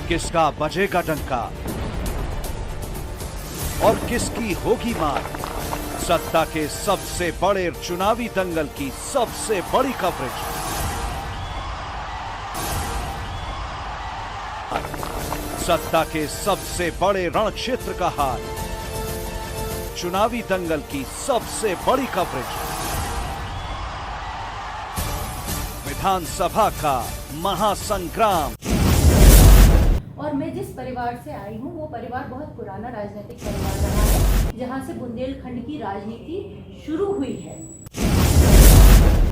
किसका बजेगा डंका और किसकी होगी मार। सत्ता के सबसे बड़े चुनावी दंगल की सबसे बड़ी कवरेज। सत्ता के सबसे बड़े रण क्षेत्र का हाल। चुनावी दंगल की सबसे बड़ी कवरेज। विधानसभा का महासंग्राम। और मैं जिस परिवार से आई हूँ वो परिवार बहुत पुराना राजनीतिक परिवार रहा है, जहाँ से बुंदेलखंड की राजनीति शुरू हुई है।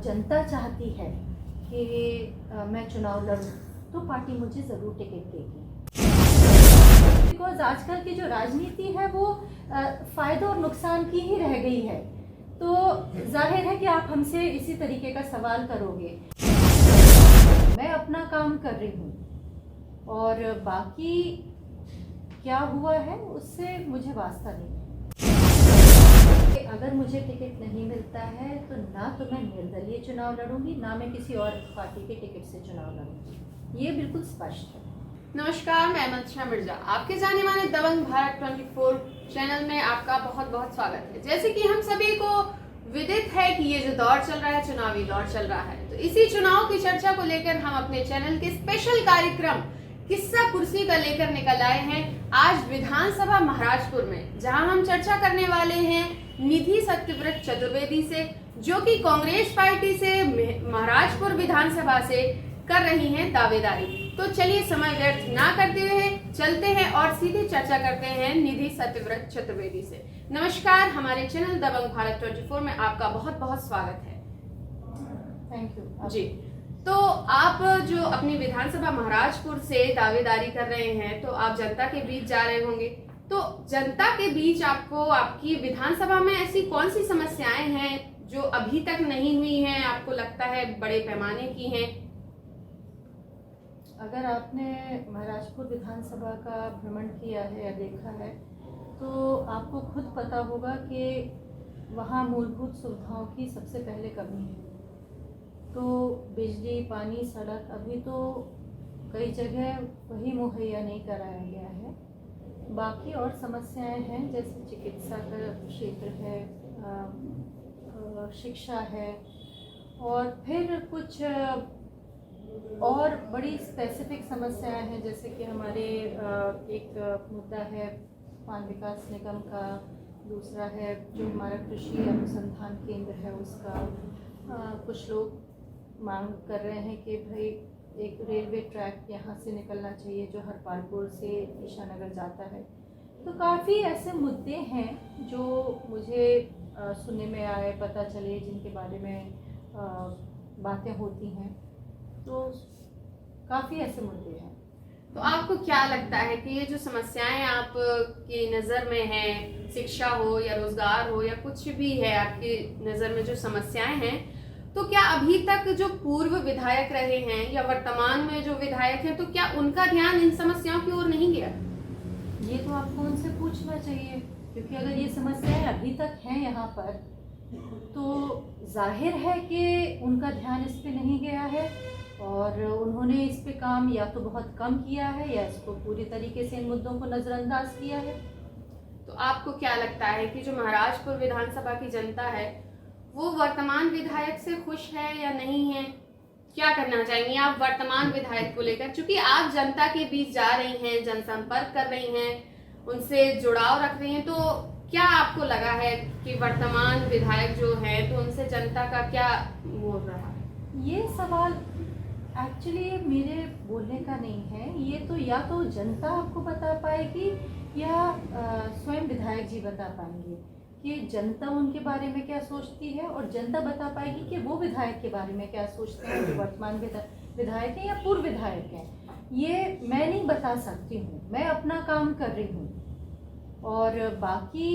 जनता चाहती है कि मैं चुनाव लड़ूं तो पार्टी मुझे जरूर टिकट देगी। बिकॉज आजकल की जो राजनीति है वो फायदे और नुकसान की ही रह गई है, तो जाहिर है कि आप हमसे इसी तरीके का सवाल करोगे। मैं अपना काम कर रही हूँ और बाकी क्या हुआ है उससे मुझे वास्ता नहीं है। अगर मुझे टिकट नहीं मिलता है तो ना तो मैं निर्दलीय चुनाव लड़ूंगी, ना मैं किसी और पार्टी के टिकट से चुनाव लड़ूंगी। ये बिल्कुल स्पष्ट है। नमस्कार, मैं मंत्रा मिर्जा। आपके जाने माने दबंग भारत 24 चैनल में आपका बहुत बहुत स्वागत है। जैसे कि हम सभी को विदित है कि ये जो दौर चल रहा है, चुनावी दौर चल रहा है, तो इसी चुनाव की चर्चा को लेकर हम अपने चैनल के स्पेशल कार्यक्रम किस्सा कुर्सी का लेकर निकल आए हैं आज विधानसभा महाराजपुर में, जहां हम चर्चा करने वाले हैं निधि सत्यव्रत चतुर्वेदी से, जो कि कांग्रेस पार्टी से महाराजपुर विधानसभा से कर रही हैं दावेदारी। तो चलिए समय व्यर्थ ना करते हुए चलते हैं और सीधे चर्चा करते हैं निधि सत्यव्रत चतुर्वेदी से। नमस्कार, हमारे चैनल दबंग भारत 24 में आपका बहुत बहुत स्वागत है। थैंक यू जी, तो आप जो अपनी विधानसभा महाराजपुर से दावेदारी कर रहे हैं, तो आप जनता के बीच जा रहे होंगे। तो जनता के बीच आपको आपकी विधानसभा में ऐसी कौन सी समस्याएं हैं जो अभी तक नहीं हुई हैं, आपको लगता है बड़े पैमाने की हैं? अगर आपने महाराजपुर विधानसभा का भ्रमण किया है या देखा है तो आपको खुद पता होगा कि वहाँ मूलभूत सुविधाओं की सबसे पहले कमी है। तो बिजली, पानी, सड़क अभी तो कई जगह वही मुहैया नहीं कराया गया है। बाकी और समस्याएं हैं, जैसे चिकित्सा का क्षेत्र है, शिक्षा है, और फिर कुछ और बड़ी स्पेसिफिक समस्याएं हैं, जैसे कि हमारे एक मुद्दा है पान विकास निगम का, दूसरा है जो हमारा कृषि अनुसंधान केंद्र है उसका। कुछ लोग मांग कर रहे हैं कि भाई एक रेलवे ट्रैक यहाँ से निकलना चाहिए जो हरपालपुर से ईशानगर जाता है। तो काफ़ी ऐसे मुद्दे हैं जो मुझे सुनने में आए, पता चले, जिनके बारे में बातें होती हैं। तो काफ़ी ऐसे मुद्दे हैं। तो आपको क्या लगता है कि ये जो समस्याएं आपकी नज़र में हैं, शिक्षा हो या रोजगार हो या कुछ भी है आपकी नज़र में जो समस्याएं हैं, तो क्या अभी तक जो पूर्व विधायक रहे हैं या वर्तमान में जो विधायक हैं, तो क्या उनका ध्यान इन समस्याओं की ओर नहीं गया? ये तो आपको उनसे पूछना चाहिए, क्योंकि अगर ये समस्याएं अभी तक हैं यहाँ पर तो जाहिर है कि उनका ध्यान इस पे नहीं गया है और उन्होंने इस पे काम या तो बहुत कम किया है या इसको पूरी तरीके से इन मुद्दों को नज़रअंदाज किया है। तो आपको क्या लगता है कि जो महाराजपुर विधानसभा की जनता है वो वर्तमान विधायक से खुश है या नहीं है? क्या करना चाहेंगी आप वर्तमान विधायक को लेकर, क्योंकि आप जनता के बीच जा रही हैं, जनसंपर्क कर रही हैं, उनसे जुड़ाव रख रही हैं, तो क्या आपको लगा है कि वर्तमान विधायक जो है तो उनसे जनता का क्या बोल रहा है? ये सवाल एक्चुअली मेरे बोलने का नहीं है। ये तो या तो जनता आपको बता पाएगी या स्वयं विधायक जी बता पाएंगे कि जनता उनके बारे में क्या सोचती है, और जनता बता पाएगी कि वो विधायक के बारे में क्या सोचते हैं, जो वर्तमान विधायक हैं या पूर्व विधायक हैं। ये मैं नहीं बता सकती हूँ, मैं अपना काम कर रही हूँ और बाकी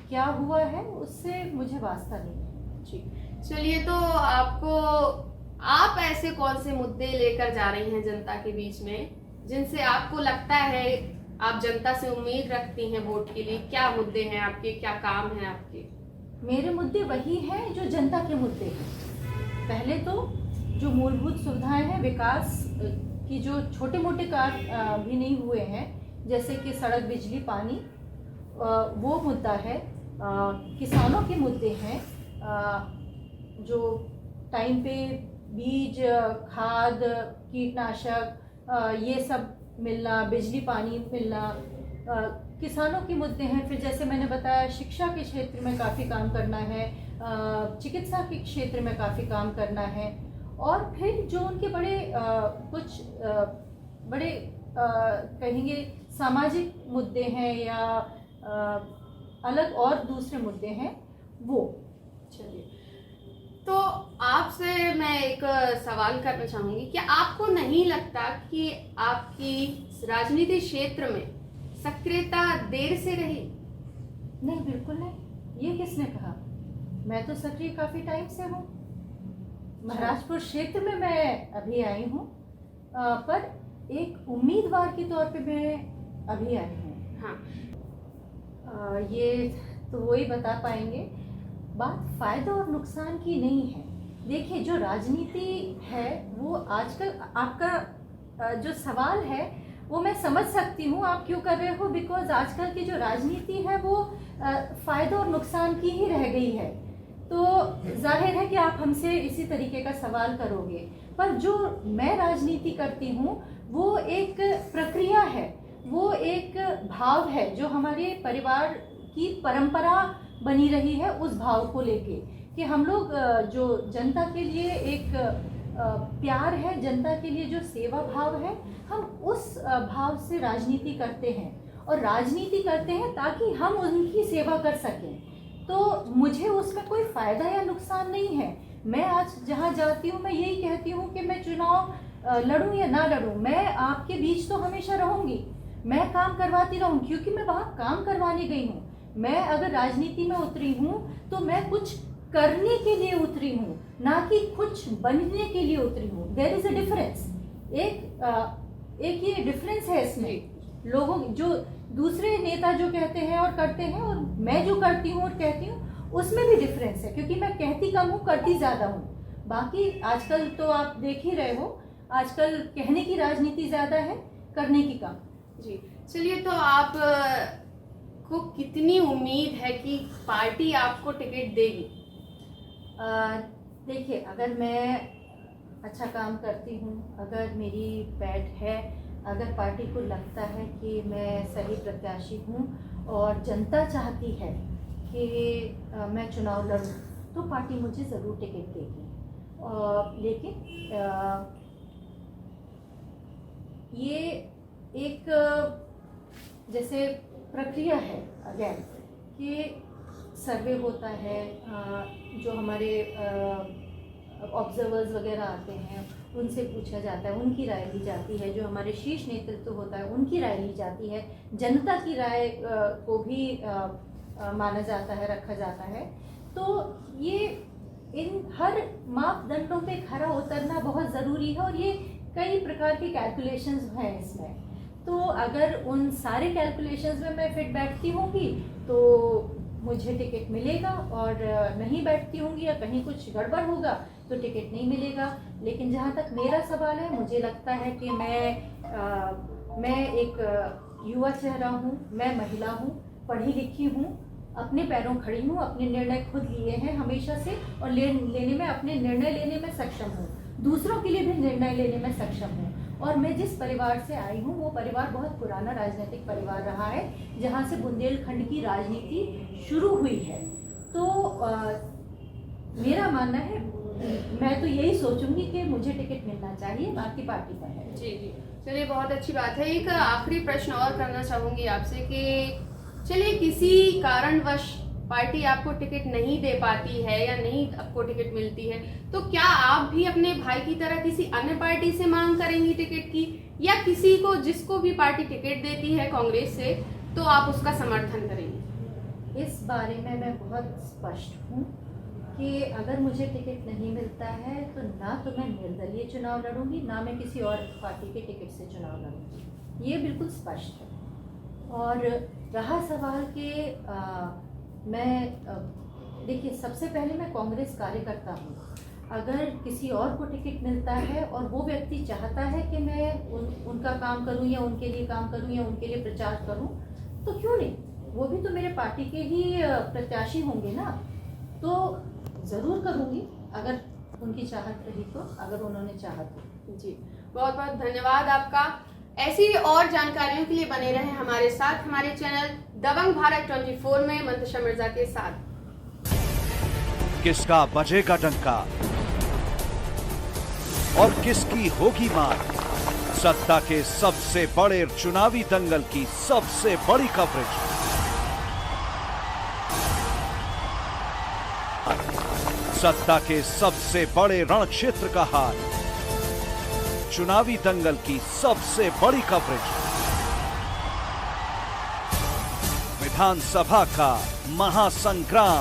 क्या हुआ है उससे मुझे वास्ता नहीं है। जी, चलिए, तो आप ऐसे कौन से मुद्दे लेकर जा रही हैं जनता के बीच में जिनसे आपको लगता है आप जनता से उम्मीद रखती हैं वोट के लिए? क्या मुद्दे हैं आपके, क्या काम है आपके? मेरे मुद्दे वही हैं जो जनता के मुद्दे हैं। पहले तो जो मूलभूत सुविधाएं हैं, विकास कि जो छोटे मोटे कार्य भी नहीं हुए हैं, जैसे कि सड़क, बिजली, पानी, वो मुद्दा है। किसानों के मुद्दे हैं, जो टाइम पे बीज, खाद, कीटनाशक, ये सब मिलना, बिजली पानी मिलना, किसानों के मुद्दे हैं। फिर जैसे मैंने बताया, शिक्षा के क्षेत्र में काफ़ी काम करना है, चिकित्सा के क्षेत्र में काफ़ी काम करना है, और फिर जो उनके बड़े कुछ बड़े कहेंगे सामाजिक मुद्दे हैं या अलग और दूसरे मुद्दे हैं, वो। चलिए, तो आपसे मैं एक सवाल करना चाहूंगी कि आपको नहीं लगता कि आपकी राजनीति क्षेत्र में सक्रियता देर से रही? नहीं, बिल्कुल नहीं। ये किसने कहा? मैं तो सक्रिय काफ़ी टाइम से हूँ। महाराजपुर क्षेत्र में मैं अभी आई हूँ, पर एक उम्मीदवार के तौर पे मैं अभी आई हूँ। हाँ, ये तो वही बता पाएंगे। बात फ़ायदा और नुकसान की नहीं है। देखिए, जो राजनीति है वो आजकल, आपका जो सवाल है वो मैं समझ सकती हूँ आप क्यों कर रहे हो, बिकॉज आजकल की जो राजनीति है वो फ़ायदा और नुकसान की ही रह गई है। तो जाहिर है कि आप हमसे इसी तरीके का सवाल करोगे, पर जो मैं राजनीति करती हूँ वो एक प्रक्रिया है, वो एक भाव है जो हमारे परिवार की परंपरा बनी रही है, उस भाव को लेके कि हम लोग जो जनता के लिए एक प्यार है, जनता के लिए जो सेवा भाव है, हम उस भाव से राजनीति करते हैं, और राजनीति करते हैं ताकि हम उनकी सेवा कर सकें। तो मुझे उसमें कोई फ़ायदा या नुकसान नहीं है। मैं आज जहाँ जाती हूँ मैं यही कहती हूँ कि मैं चुनाव लड़ूँ या ना लड़ूँ, मैं आपके बीच तो हमेशा रहूँगी, मैं काम करवाती रहूँ, क्योंकि मैं वहाँ काम करवाने गई हूँ। मैं अगर राजनीति में उतरी हूँ तो मैं कुछ करने के लिए उतरी हूँ, ना कि कुछ बनने के लिए उतरी हूँ। There is a difference. एक ये डिफरेंस है इसमें। लोगों जो दूसरे नेता जो कहते हैं और करते हैं, और मैं जो करती हूँ और कहती हूँ, उसमें भी डिफरेंस है, क्योंकि मैं कहती कम हूँ, करती ज़्यादा हूँ। बाकी आजकल तो आप देख ही रहे हो, आजकल कहने की राजनीति ज़्यादा है, करने की कम। जी। चलिए, तो आप को कितनी उम्मीद है कि पार्टी आपको टिकट देगी? देखिए, अगर मैं अच्छा काम करती हूँ, अगर मेरी बैठ है, अगर पार्टी को लगता है कि मैं सही प्रत्याशी हूँ और जनता चाहती है कि मैं चुनाव लड़ूँ, तो पार्टी मुझे ज़रूर टिकट देगी। लेकिन ये एक जैसे प्रक्रिया है अगेन, कि सर्वे होता है, जो हमारे ऑब्जर्वर्स वगैरह आते हैं उनसे पूछा जाता है, उनकी राय ली जाती है, जो हमारे शीर्ष नेतृत्व होता है उनकी राय ली जाती है, जनता की राय को भी माना जाता है, रखा जाता है। तो ये इन हर मापदंडों पे खरा उतरना बहुत ज़रूरी है, और ये कई प्रकार के कैलकुलेशंस हैं इसमें। तो अगर उन सारे कैलकुलेशंस में मैं फिट बैठती होंगी तो मुझे टिकट मिलेगा, और नहीं बैठती होंगी या कहीं कुछ गड़बड़ होगा तो टिकट नहीं मिलेगा। लेकिन जहाँ तक मेरा सवाल है, मुझे लगता है कि मैं एक युवा चेहरा हूँ, मैं महिला हूँ, पढ़ी लिखी हूँ, अपने पैरों खड़ी हूँ, अपने निर्णय खुद लिए हैं हमेशा से, और लेने में, अपने निर्णय लेने में सक्षम हूँ, दूसरों के लिए भी निर्णय लेने में सक्षम हूँ। और मैं जिस परिवार से आई हूँ वो परिवार बहुत पुराना राजनीतिक परिवार रहा है, जहाँ से बुंदेलखंड की राजनीति शुरू हुई है। तो मेरा मानना है, मैं तो यही सोचूंगी कि मुझे टिकट मिलना चाहिए, बाकी पार्टी पर है। जी जी, चलिए, बहुत अच्छी बात है। एक आखिरी प्रश्न और करना चाहूंगी आपसे कि चलिए, किसी कारणवश पार्टी आपको टिकट नहीं दे पाती है या नहीं आपको टिकट मिलती है, तो क्या आप भी अपने भाई की तरह किसी अन्य पार्टी से मांग करेंगी टिकट की, या किसी को, जिसको भी पार्टी टिकट देती है कांग्रेस से, तो आप उसका समर्थन करेंगी? इस बारे में मैं बहुत स्पष्ट हूँ कि अगर मुझे टिकट नहीं मिलता है तो ना तो मैं निर्दलीय चुनाव लड़ूंगी, ना मैं किसी और पार्टी के टिकट से चुनाव लड़ूंगी। ये बिल्कुल स्पष्ट है। और रहा सवाल कि मैं देखिए, सबसे पहले मैं कांग्रेस कार्यकर्ता हूँ। अगर किसी और को टिकट मिलता है और वो व्यक्ति चाहता है कि मैं उनका काम करूं या उनके लिए काम करूं या उनके लिए प्रचार करूं, तो क्यों नहीं, वो भी तो मेरे पार्टी के ही प्रत्याशी होंगे ना, तो ज़रूर करूंगी अगर उनकी चाहत रही तो, अगर उन्होंने चाहा तो। जी, बहुत बहुत धन्यवाद आपका। ऐसी और जानकारियों के लिए बने रहें हमारे साथ, हमारे चैनल दबंग भारत 24 में मंतशा मिर्जा के साथ। किसका बजेगा डंका और किसकी होगी मार, सत्ता के सबसे बड़े चुनावी दंगल की सबसे बड़ी कवरेज। सत्ता के सबसे बड़े रण क्षेत्र का हाल, चुनावी दंगल की सबसे बड़ी कवरेज। विधानसभा का महासंग्राम।